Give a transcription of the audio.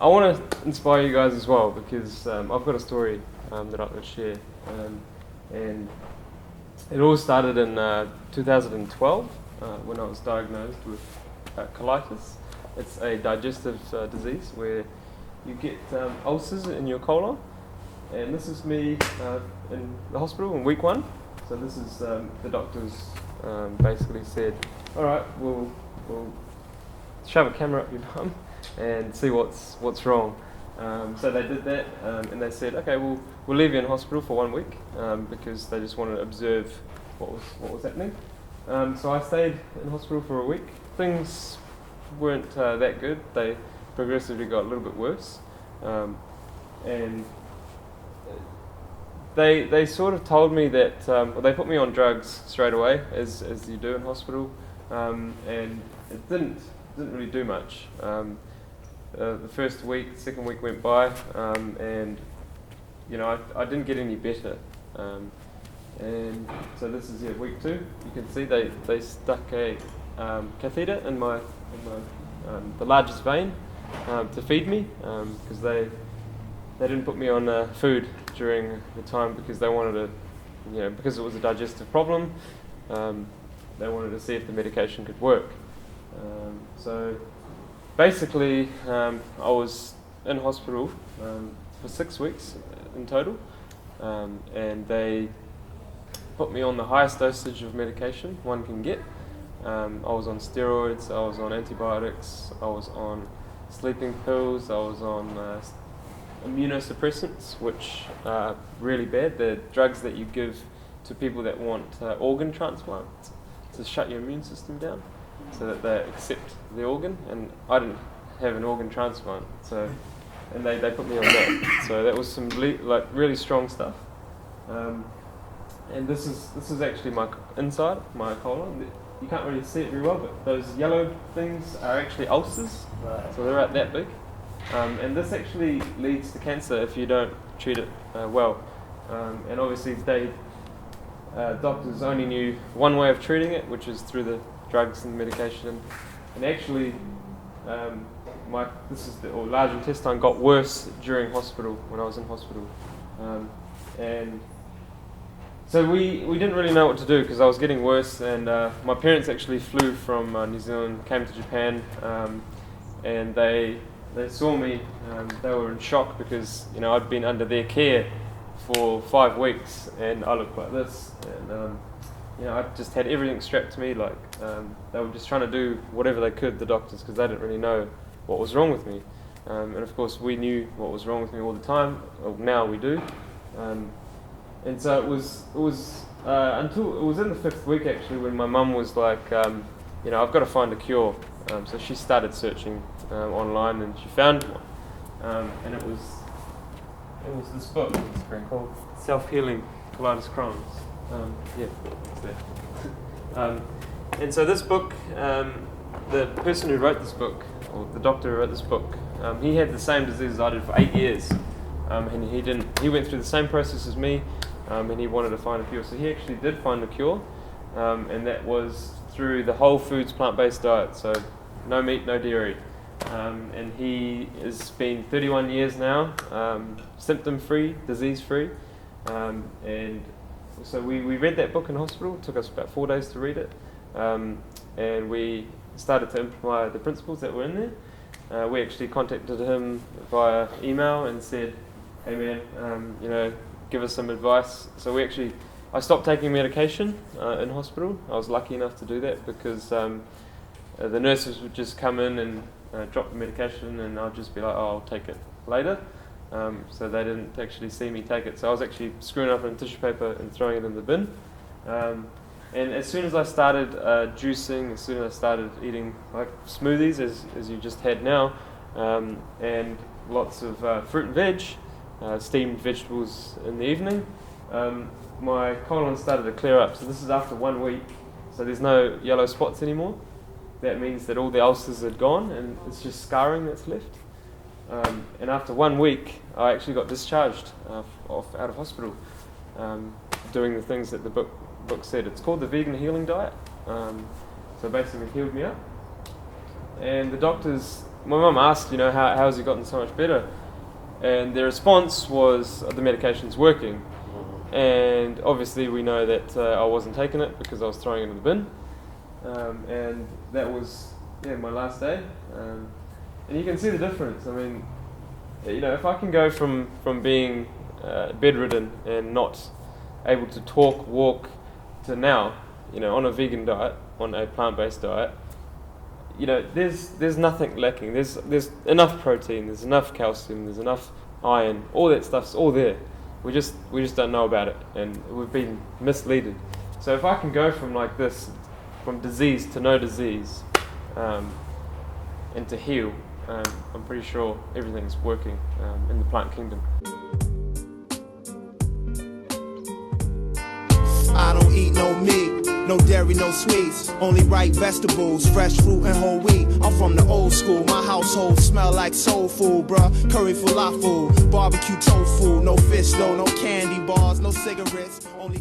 I want to inspire you guys as well, because I've got a story that I could share. And it all started in 2012 when I was diagnosed with colitis. It's a digestive disease where you get ulcers in your colon. And this is me in the hospital in week 1. So this is the doctors basically said, all right, we'll shove a camera up your bum and see what's wrong. So they did that, and they said, okay, we'll leave you in hospital for 1 week because they just wanted to observe what was happening. So I stayed in hospital for a week. Things weren't that good. They progressively got a little bit worse, and they sort of told me that they put me on drugs straight away, as you do in hospital, and it didn't really do much. The first week, second week went by, and I didn't get any better. And so this is week 2. You can see they stuck a catheter in my the largest vein to feed me, because they didn't put me on food during the time because they wanted to, because it was a digestive problem, they wanted to see if the medication could work. So basically, I was in hospital for 6 weeks in total, and they put me on the highest dosage of medication one can get. I was on steroids, I was on antibiotics, I was on sleeping pills, I was on immunosuppressants, which are really bad. They're drugs that you give to people that want organ transplants to shut your immune system down so that they accept the organ. And I didn't have an organ transplant, and they put me on that. So that was some really strong stuff. And this is actually my inside, my colon. You can't really see it very well, but those yellow things are actually ulcers. Right. So they're about that big. And this actually leads to cancer if you don't treat it well. And obviously doctors only knew one way of treating it, which is through the drugs and medication. And actually, large intestine got worse during hospital, when I was in hospital. And so we didn't really know what to do because I was getting worse, and my parents actually flew from New Zealand, came to Japan, and they saw me. They were in shock because I'd been under their care for 5 weeks, and I looked like this, and I just had everything strapped to me. They were just trying to do whatever they could, the doctors, because they didn't really know what was wrong with me. And of course, we knew what was wrong with me all the time. Well, now we do. And so it was until it was in the 5th week actually when my mum was like, I've got to find a cure. So she started searching online, and she found one. And it was this book called Self-Healing Colitis Crohn's. It's there. And so this book, the person who wrote this book, or the doctor who wrote this book, he had the same disease as I did for 8 years, and he went through the same process as me, and he wanted to find a cure. So he actually did find a cure, and that was through the whole foods plant-based diet. So no meat, no dairy. And he has been 31 years now, symptom-free, disease-free. And so we read that book in hospital. It took us about 4 days to read it. And we started to implement the principles that were in there. We actually contacted him via email and said, hey man, give us some advice. So I stopped taking medication in hospital. I was lucky enough to do that because the nurses would just come in and drop the medication, and I'd just be like, oh, I'll take it later. So they didn't actually see me take it. So I was actually screwing up in tissue paper and throwing it in the bin. And as soon as I started juicing, as soon as I started eating like smoothies, as you just had now, and lots of fruit and veg, steamed vegetables in the evening, my colon started to clear up. So this is after 1 week. So there's no yellow spots anymore. That means that all the ulcers had gone, and it's just scarring that's left. And after 1 week, I actually got discharged out of hospital, doing the things that the book said. It's called the vegan healing diet. So basically, it healed me up. And the doctors, my mum asked, you know, how has he gotten so much better? And their response was the medication's working. And obviously we know that I wasn't taking it because I was throwing it in the bin. And that was my last day. And you can see the difference. I mean, you know, if I can go from being bedridden and not able to talk, walk, to now, you know, on a vegan diet, on a plant-based diet, you know, there's nothing lacking. There's enough protein, there's enough calcium, there's enough iron, all that stuff's all there. We just don't know about it, and we've been misleaded. So if I can go from like this, from disease to no disease, and to heal, I'm pretty sure everything's working in the plant kingdom. I don't eat no meat, no dairy, no sweets, only ripe vegetables, fresh fruit and whole wheat. I'm from the old school, my household smell like soul food, bruh. Curry falafel, barbecue tofu, no fish though, no candy bars, no cigarettes, only